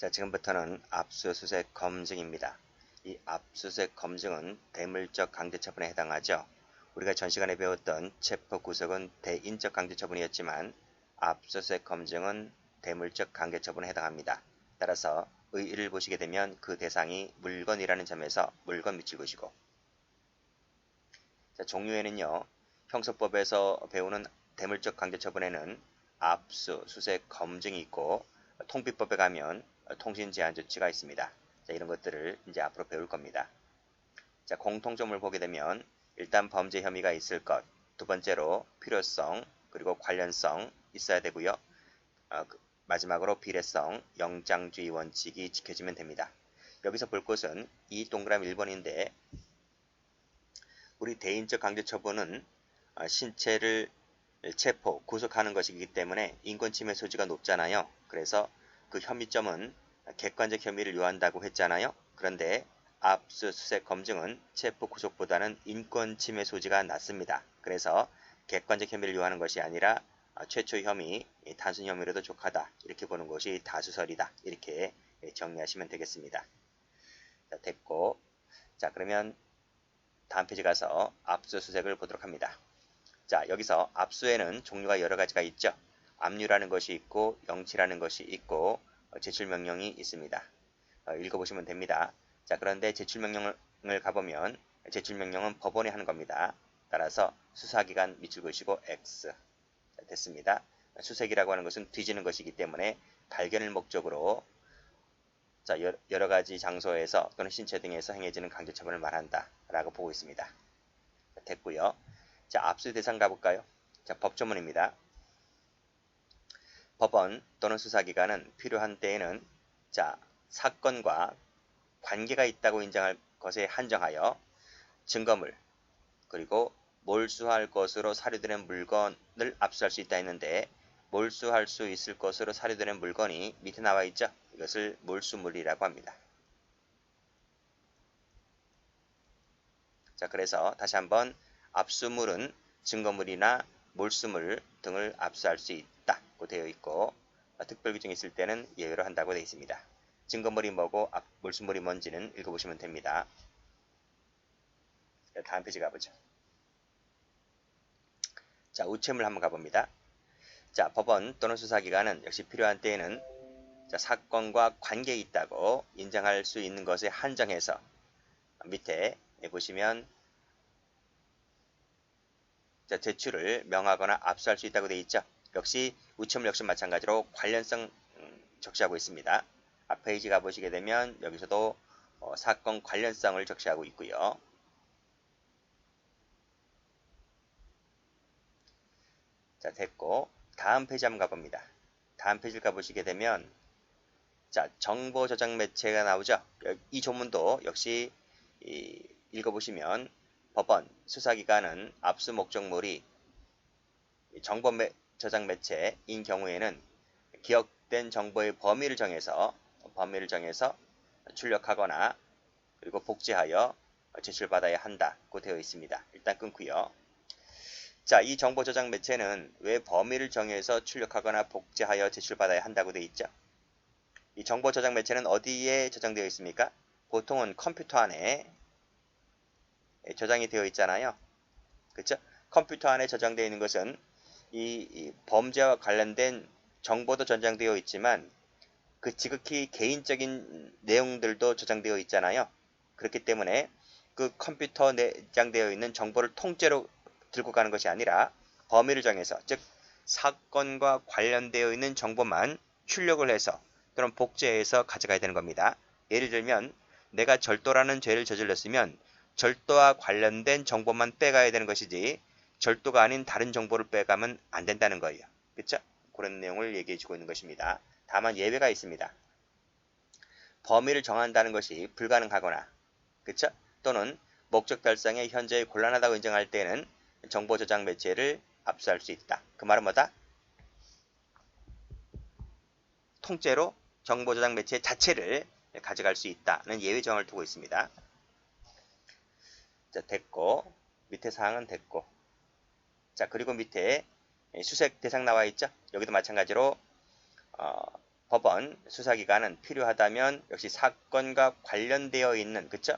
자, 지금부터는 압수수색 검증입니다. 이 압수수색 검증은 대물적 강제처분에 해당하죠. 우리가 전 시간에 배웠던 체포구속은 대인적 강제처분이었지만 압수수색 검증은 대물적 강제처분에 해당합니다. 따라서 의의를 보시게 되면 그 대상이 물건이라는 점에서 물건 밑줄 그으시고, 자, 종류에는요, 형사법에서 배우는 대물적 강제처분에는 압수, 수색, 검증이 있고, 통비법에 가면 통신제한조치가 있습니다. 자, 이런 것들을 이제 앞으로 배울 겁니다. 자, 공통점을 보게 되면 일단 범죄 혐의가 있을 것, 두 번째로 필요성, 그리고 관련성 있어야 되고요. 마지막으로 비례성, 영장주의 원칙이 지켜지면 됩니다. 여기서 볼 것은 이 동그라미 1번인데 우리 대인적 강제처분은 신체를 체포, 구속하는 것이기 때문에 인권침해 소지가 높잖아요. 그래서 그 혐의점은 객관적 혐의를 요한다고 했잖아요. 그런데 압수수색 검증은 체포, 구속보다는 인권침해 소지가 낮습니다. 그래서 객관적 혐의를 요하는 것이 아니라 최초 혐의, 단순 혐의로도 족하다. 이렇게 보는 것이 다수설이다. 이렇게 정리하시면 되겠습니다. 자, 됐고. 자, 그러면 다음 페이지 가서 압수수색을 보도록 합니다. 자, 여기서 압수에는 종류가 여러 가지가 있죠. 압류라는 것이 있고 영치라는 것이 있고 제출명령이 있습니다. 읽어보시면 됩니다. 자, 그런데 제출명령을 가보면 제출명령은 법원이 하는 겁니다. 따라서 수사기관 밑줄 그으시고 X. 자, 됐습니다. 수색이라고 하는 것은 뒤지는 것이기 때문에 발견을 목적으로 자, 여러 가지 장소에서 또는 신체 등에서 행해지는 강제처분을 말한다 라고 보고 있습니다. 자, 됐고요. 자, 압수 대상 가볼까요? 자, 법조문입니다. 법원 또는 수사기관은 필요한 때에는 자, 사건과 관계가 있다고 인정할 것에 한정하여 증거물 그리고 몰수할 것으로 사료되는 물건을 압수할 수 있다 했는데 몰수할 수 있을 것으로 사료되는 물건이 밑에 나와 있죠. 이것을 몰수물이라고 합니다. 자, 그래서 다시 한번 압수물은 증거물이나 몰수물 등을 압수할 수 있다고 되어 있고 특별 규정이 있을 때는 예외로 한다고 되어 있습니다. 증거물이 뭐고 몰수물이 뭔지는 읽어보시면 됩니다. 자, 다음 페이지 가보죠. 자, 우체물 한번 가봅니다. 자, 법원 또는 수사기관은 역시 필요한 때에는 자, 사건과 관계 있다고 인정할 수 있는 것에 한정해서 밑에 보시면 자, 제출을 명하거나 압수할 수 있다고 되어 있죠. 역시 우체물 역시 마찬가지로 관련성 적시하고 있습니다. 앞 페이지 가보시게 되면 여기서도 사건 관련성을 적시하고 있고요. 자, 됐고 다음 페이지 한번 가봅니다. 다음 페이지를 가보시게 되면 자, 정보 저장 매체가 나오죠. 이 조문도 역시 읽어보시면 법원, 수사기관은 압수 목적물이 정보 저장 매체인 경우에는 기억된 정보의 범위를 정해서 출력하거나 그리고 복제하여 제출받아야 한다고 되어 있습니다. 일단 끊고요. 자, 이 정보 저장 매체는 왜 범위를 정해서 출력하거나 복제하여 제출받아야 한다고 되어 있죠? 이 정보 저장 매체는 어디에 저장되어 있습니까? 보통은 컴퓨터 안에 저장이 되어 있잖아요. 그렇죠? 컴퓨터 안에 저장되어 있는 것은 이 범죄와 관련된 정보도 저장되어 있지만 그 지극히 개인적인 내용들도 저장되어 있잖아요. 그렇기 때문에 그 컴퓨터 내장되어 있는 정보를 통째로 들고 가는 것이 아니라 범위를 정해서 즉 사건과 관련되어 있는 정보만 출력을 해서 또는 복제해서 가져가야 되는 겁니다. 예를 들면 내가 절도라는 죄를 저질렀으면 절도와 관련된 정보만 빼가야 되는 것이지 절도가 아닌 다른 정보를 빼가면 안 된다는 거예요. 그렇죠? 그런 내용을 얘기해 주고 있는 것입니다. 다만 예외가 있습니다. 범위를 정한다는 것이 불가능하거나 그렇죠? 또는 목적 달성에 현재 곤란하다고 인정할 때는 정보 저장 매체를 압수할 수 있다. 그 말은 뭐다? 통째로 정보 저장 매체 자체를 가져갈 수 있다는 예외 정을 두고 있습니다. 자, 됐고 밑에 사항은 됐고 자, 그리고 밑에 수색 대상 나와 있죠? 여기도 마찬가지로 법원 수사기관은 필요하다면 역시 사건과 관련되어 있는, 그쵸?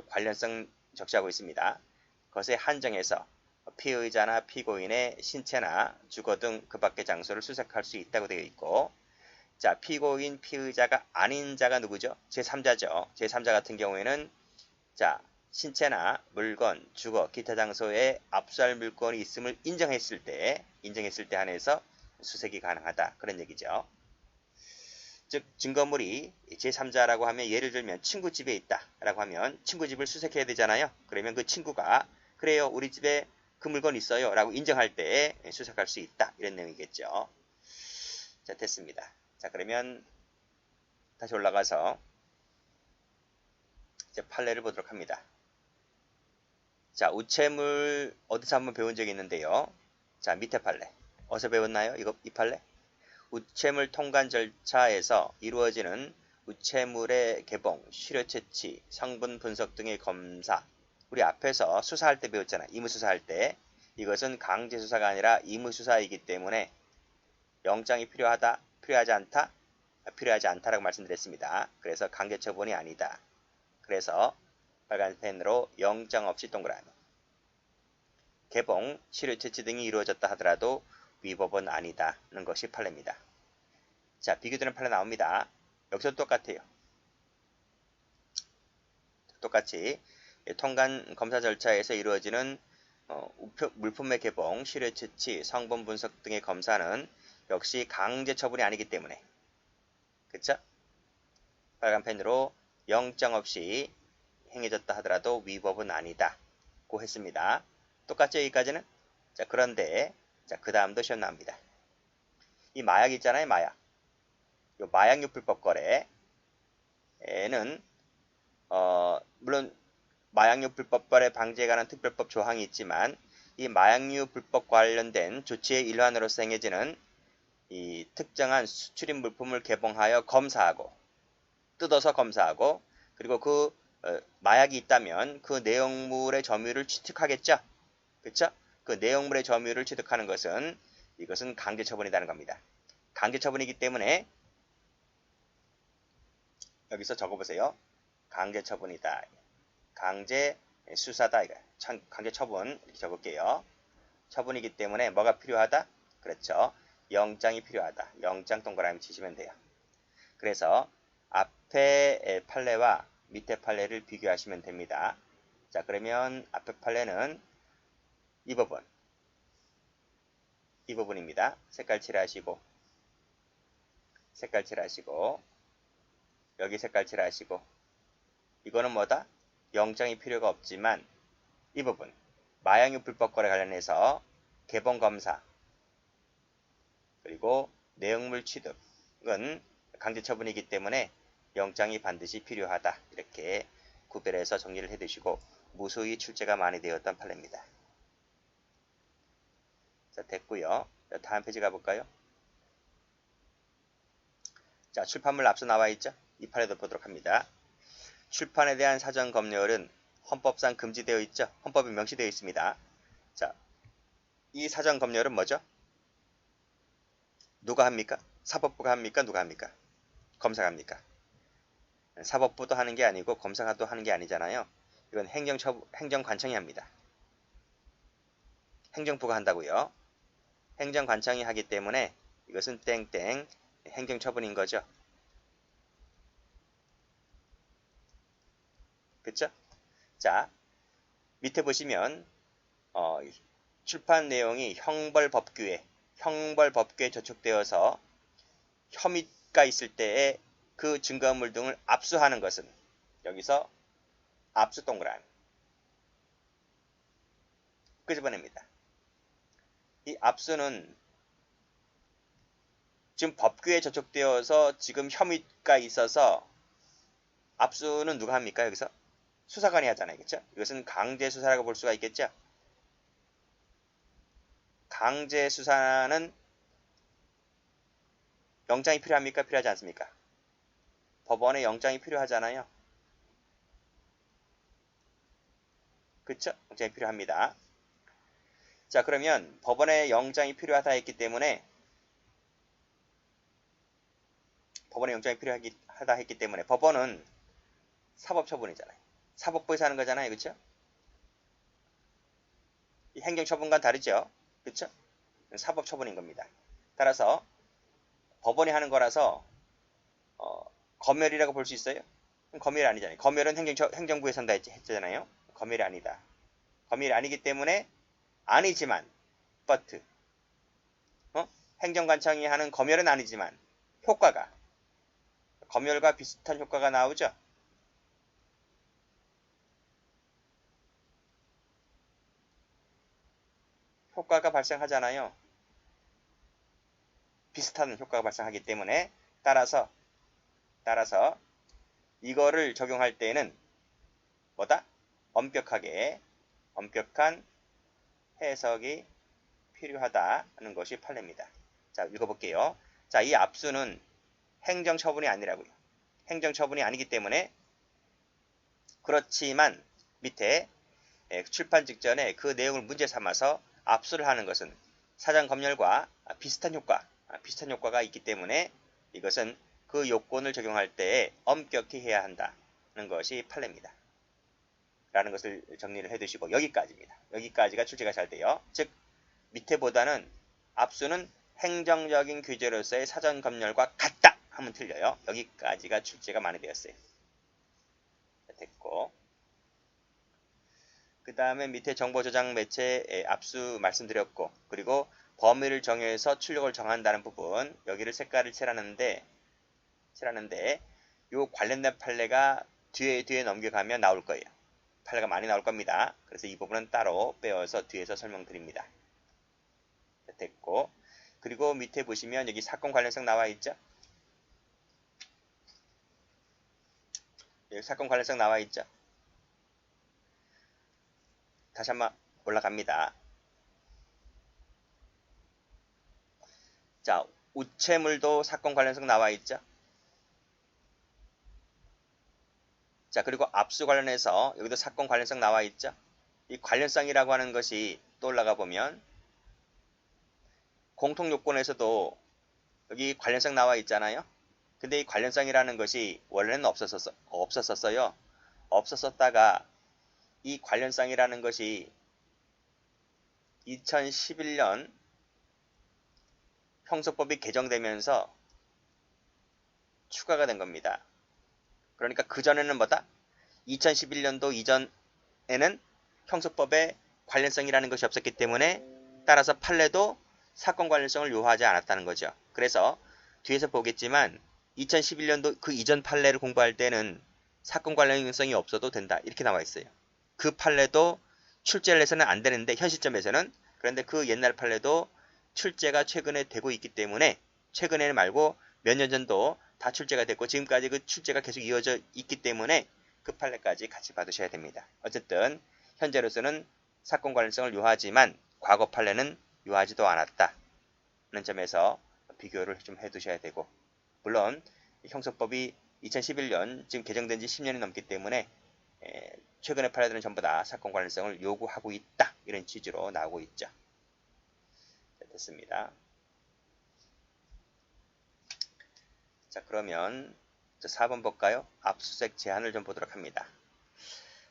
관련성 적시하고 있습니다. 그것에 한정해서 피의자나 피고인의 신체나 주거 등 그 밖의 장소를 수색할 수 있다고 되어 있고, 자, 피고인, 피의자가 아닌 자가 누구죠? 제3자죠. 제3자 같은 경우에는 자, 신체나 물건, 주거, 기타 장소에 압수할 물건이 있음을 인정했을 때 한해서 수색이 가능하다. 그런 얘기죠. 즉, 증거물이 제3자라고 하면 예를 들면 친구 집에 있다 라고 하면 친구 집을 수색해야 되잖아요. 그러면 그 친구가 그래요, 우리 집에 그 물건 있어요 라고 인정할 때 수색할 수 있다. 이런 내용이겠죠. 자, 됐습니다. 자, 그러면 다시 올라가서 이제 판례를 보도록 합니다. 자, 우체물 어디서 한번 배운 적이 있는데요. 자, 밑에 판례. 어디서 배웠나요? 이 판례? 우체물 통관 절차에서 이루어지는 우체물의 개봉, 시료 채취, 성분 분석 등의 검사. 우리 앞에서 수사할 때 배웠잖아요. 임의수사할 때. 이것은 강제수사가 아니라 임의수사이기 때문에 영장이 필요하다, 필요하지 않다, 필요하지 않다라고 말씀드렸습니다. 그래서 강제처분이 아니다. 그래서 빨간 펜으로 영장 없이 동그라미. 개봉, 시료 채취 등이 이루어졌다 하더라도 위법은 아니다는 것이 판례입니다. 자, 비교되는 판례 나옵니다. 여기서 똑같아요. 똑같이 통관 검사 절차에서 이루어지는 물품의 개봉, 시료 채취, 성분 분석 등의 검사는 역시 강제 처분이 아니기 때문에, 그쵸? 빨간 펜으로 영장 없이 행해졌다 하더라도 위법은 아니다 고 했습니다. 똑같죠, 여기까지는? 자, 그런데 자, 그 다음도 시험 나옵니다. 이 마약 있잖아요, 마약. 요 마약류 불법 거래에는 물론 마약류 불법 거래 방지에 관한 특별법 조항이 있지만 이 마약류 불법 관련된 조치의 일환으로서 행해지는 이 특정한 수출입 물품을 개봉하여 검사하고 뜯어서 검사하고 그리고 그 마약이 있다면 그 내용물의 점유를 취득하겠죠. 그쵸? 그 내용물의 점유를 취득하는 것은 이것은 강제처분이라는 겁니다. 강제처분이기 때문에 여기서 적어보세요. 강제처분이다. 강제수사다. 강제처분 이렇게 적을게요. 처분이기 때문에 뭐가 필요하다? 그렇죠. 영장이 필요하다. 영장 동그라미 치시면 돼요. 그래서 앞에 판례와 밑에 판례를 비교하시면 됩니다. 자, 그러면 앞에 판례는 이 부분입니다. 색깔 칠하시고 여기 색깔 칠하시고 이거는 뭐다? 영장이 필요가 없지만 이 부분 마약류 불법 거래 관련해서 개봉검사 그리고 내용물 취득은 강제처분이기 때문에 영장이 반드시 필요하다. 이렇게 구별해서 정리를 해두시고 무수히 출제가 많이 되었던 판례입니다. 자, 됐고요. 자, 다음 페이지 가볼까요? 자, 출판물 앞서 나와 있죠? 이 판례도 보도록 합니다. 출판에 대한 사전 검열은 헌법상 금지되어 있죠? 헌법에 명시되어 있습니다. 자, 이 사전 검열은 뭐죠? 누가 합니까? 사법부가 합니까? 누가 합니까? 검사가 합니까? 사법부도 하는 게 아니고 검사도 하는 게 아니잖아요. 이건 행정관청이 합니다. 행정부가 한다고요. 행정관청이 하기 때문에 이것은 땡땡 행정처분인 거죠. 그쵸? 자, 밑에 보시면 출판 내용이 형벌법규에 저촉되어서 혐의가 있을 때에 그 증거물 등을 압수하는 것은 여기서 압수 동그라미 끄집어냅니다. 이 압수는 지금 법규에 저촉되어서 지금 혐의가 있어서 압수는 누가 합니까? 여기서 수사관이 하잖아요. 그렇죠? 이것은 강제수사라고 볼 수가 있겠죠? 강제수사는 영장이 필요합니까? 필요하지 않습니까? 법원에 영장이 필요하잖아요. 그쵸? 영장이 필요합니다. 자, 그러면 법원에 영장이 필요하다 했기 때문에 법원의 영장이 필요하다 했기 때문에 법원은 사법처분이잖아요. 사법부에서 하는 거잖아요. 그렇죠? 행정처분과는 다르죠. 그렇죠? 사법처분인 겁니다. 따라서 법원이 하는 거라서 검열이라고 볼 수 있어요? 검열이 아니잖아요. 검열은 행정부에서 한다 했잖아요. 검열이 아니다. 검열이 아니기 때문에 아니지만 but 행정관청이 하는 검열은 아니지만 효과가 검열과 비슷한 효과가 나오죠. 효과가 발생하잖아요. 비슷한 효과가 발생하기 때문에 따라서 이거를 적용할 때에는 뭐다? 엄격한 해석이 필요하다는 것이 판례입니다. 자, 읽어볼게요. 자, 이 압수는 행정처분이 아니라고요. 행정처분이 아니기 때문에 그렇지만 밑에 출판 직전에 그 내용을 문제 삼아서 압수를 하는 것은 사전 검열과 비슷한 효과가 있기 때문에 이것은 그 요건을 적용할 때에 엄격히 해야 한다는 것이 판례입니다. 라는 것을 정리를 해두시고 여기까지입니다. 여기까지가 출제가 잘 돼요. 즉 밑에보다는 압수는 행정적인 규제로서의 사전 검열과 같다 하면 틀려요. 여기까지가 출제가 많이 되었어요. 됐고 그 다음에 밑에 정보저장 매체 압수 말씀드렸고 그리고 범위를 정해서 출력을 정한다는 부분 여기를 색깔을 칠하는데 요 관련된 판례가 뒤에 넘겨가면 나올 거예요. 판례가 많이 나올 겁니다. 그래서 이 부분은 따로 빼어서 뒤에서 설명드립니다. 됐고 그리고 밑에 보시면 여기 사건 관련성 나와 있죠. 여기 사건 관련성 나와 있죠. 다시 한번 올라갑니다. 자, 우체물도 사건 관련성 나와 있죠. 자, 그리고 압수 관련해서 여기도 사건 관련성 나와 있죠. 이 관련성이라고 하는 것이 또 올라가 보면 공통요건에서도 여기 관련성 나와 있잖아요. 근데 이 관련성이라는 것이 원래는 없었었어요. 없었었다가 이 관련성이라는 것이 2011년 형소법이 개정되면서 추가가 된 겁니다. 그러니까 그전에는 뭐다? 2011년도 이전에는 형소법에 관련성이라는 것이 없었기 때문에 따라서 판례도 사건 관련성을 요하지 않았다는 거죠. 그래서 뒤에서 보겠지만 2011년도 그 이전 판례를 공부할 때는 사건 관련성이 없어도 된다. 이렇게 나와 있어요. 그 판례도 출제를 해서는 안 되는데 현 시점에서는 그런데 그 옛날 판례도 출제가 최근에 되고 있기 때문에 최근에 말고 몇 년 전도 다 출제가 됐고 지금까지 그 출제가 계속 이어져 있기 때문에 그 판례까지 같이 받으셔야 됩니다. 어쨌든 현재로서는 사건 관련성을 요하지만 과거 판례는 요하지도 않았다는 점에서 비교를 좀 해두셔야 되고 물론 형소법이 2011년 지금 개정된 지 10년이 넘기 때문에 최근의 판례들은 전부 다 사건 관련성을 요구하고 있다. 이런 취지로 나오고 있죠. 됐습니다. 자, 그러면 4번 볼까요? 압수수색 제한을 좀 보도록 합니다.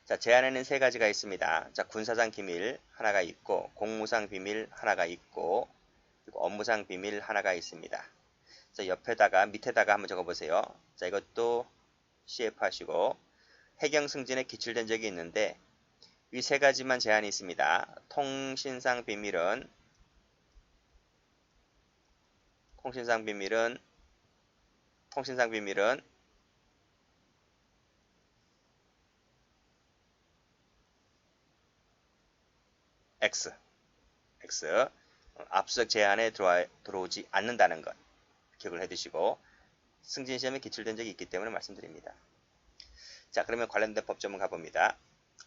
자, 제한에는 세 가지가 있습니다. 자, 군사상 기밀 하나가 있고 공무상 비밀 하나가 있고 그리고 업무상 비밀 하나가 있습니다. 자, 밑에다가 한번 적어보세요. 자, 이것도 CF 하시고 해경 승진에 기출된 적이 있는데 이 세 가지만 제한이 있습니다. 통신상 비밀은 X 압수수색 제한에 들어오지 않는다는 것 기억을 해두시고 승진 시험에 기출된 적이 있기 때문에 말씀드립니다. 자, 그러면 관련된 법조문 가봅니다.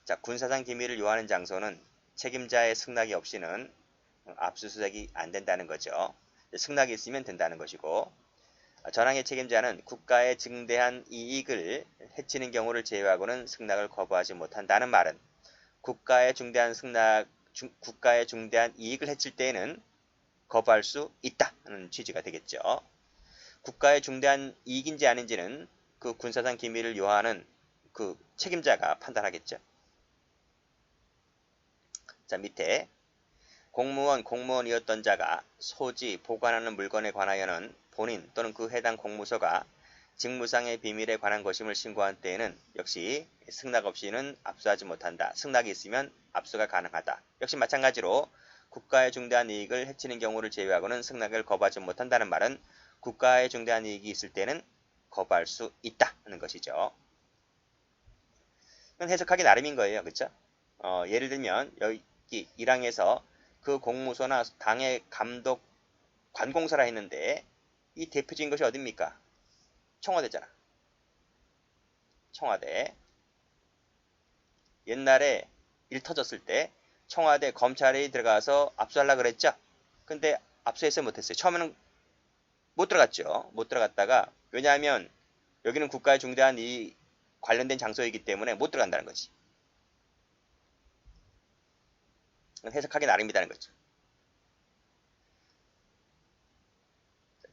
자, 군사상 기밀을 요하는 장소는 책임자의 승낙이 없이는 압수수색이 안 된다는 거죠. 승낙이 있으면 된다는 것이고 전항의 책임자는 국가에 증대한 이익을 해치는 경우를 제외하고는 승낙을 거부하지 못한다는 말은 국가에 중대한 이익을 해칠 때에는 거부할 수 있다는 취지가 되겠죠. 국가의 중대한 이익인지 아닌지는 그 군사상 기밀을 요하는 그 책임자가 판단하겠죠. 자, 밑에 공무원이었던 자가 소지, 보관하는 물건에 관하여는 본인 또는 그 해당 공무소가 직무상의 비밀에 관한 것임을 신고한 때에는 역시 승낙 없이는 압수하지 못한다. 승낙이 있으면 압수가 가능하다. 역시 마찬가지로 국가의 중대한 이익을 해치는 경우를 제외하고는 승낙을 거부하지 못한다는 말은 국가의 중대한 이익이 있을 때는 거부할 수 있다는 것이죠. 이건 해석하기 나름인 거예요. 그렇죠? 예를 들면 여기 1항에서 그 공무소나 당의 감독 관공서라 했는데 이 대표적인 것이 어딥니까? 청와대잖아. 청와대. 옛날에 일 터졌을 때 청와대 검찰이 들어가서 압수하려고 그랬죠? 근데 압수했어요? 못했어요? 처음에는 못 들어갔죠. 못 들어갔다가 왜냐하면 여기는 국가의 중대한 이 관련된 장소이기 때문에 못 들어간다는 거지. 해석하기 나름이라는 거죠.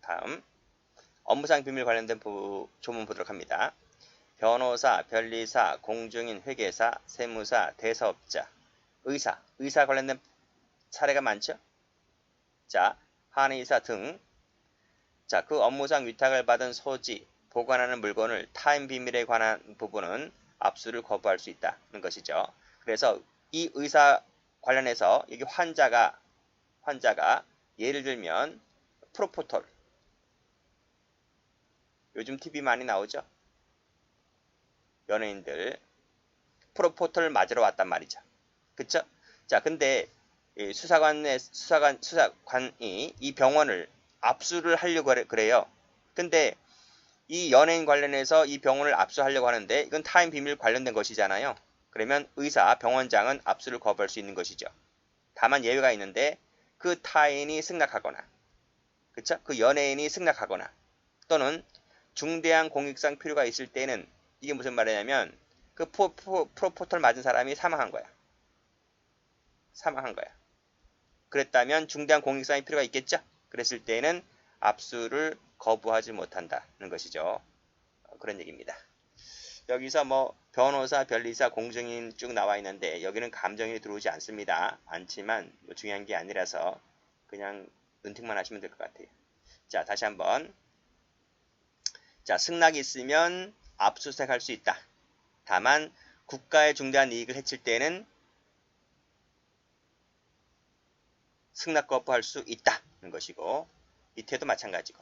다음 업무상 비밀 관련된 조문 보도록 합니다. 변호사, 변리사, 공증인, 회계사, 세무사, 대사업자, 의사 관련된 사례가 많죠? 자, 한의사 등 자, 그 업무상 위탁을 받은 소지, 보관하는 물건을 타인 비밀에 관한 부분은 압수를 거부할 수 있다는 것이죠. 그래서 이 의사 관련해서 여기 환자가 예를 들면 프로포톨 요즘 TV 많이 나오죠? 연예인들 프로포톨 맞으러 왔단 말이죠. 그쵸? 자, 근데 수사관이 이 병원을 압수를 하려고 그래요. 근데 이 연예인 관련해서 이 병원을 압수하려고 하는데 이건 타인 비밀 관련된 것이잖아요. 그러면 병원장은 압수를 거부할 수 있는 것이죠. 다만 예외가 있는데 그 타인이 승낙하거나 그쵸? 그 연예인이 승낙하거나 또는 중대한 공익상 필요가 있을 때는 이게 무슨 말이냐면 그 프로포털 맞은 사람이 사망한 거야. 그랬다면 중대한 공익상의 필요가 있겠죠? 그랬을 때는 압수를 거부하지 못한다는 것이죠. 그런 얘기입니다. 여기서 뭐 변호사, 변리사, 공증인 쭉 나와 있는데 여기는 감정이 들어오지 않지만 뭐 중요한 게 아니라서 그냥 은택만 하시면 될 것 같아요. 자, 다시 한번. 자, 승낙이 있으면 압수수색할 수 있다. 다만 국가의 중대한 이익을 해칠 때는 승낙 거부할 수 있다는 것이고 밑에도 마찬가지고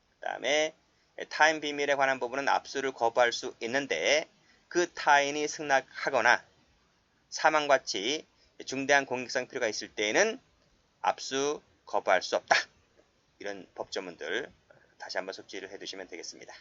그 다음에 타인 비밀에 관한 부분은 압수를 거부할 수 있는데 그 타인이 승낙하거나 사망같이 중대한 공익상 필요가 있을 때에는 압수 거부할 수 없다. 이런 법조문들 다시 한번 숙지를 해두시면 되겠습니다.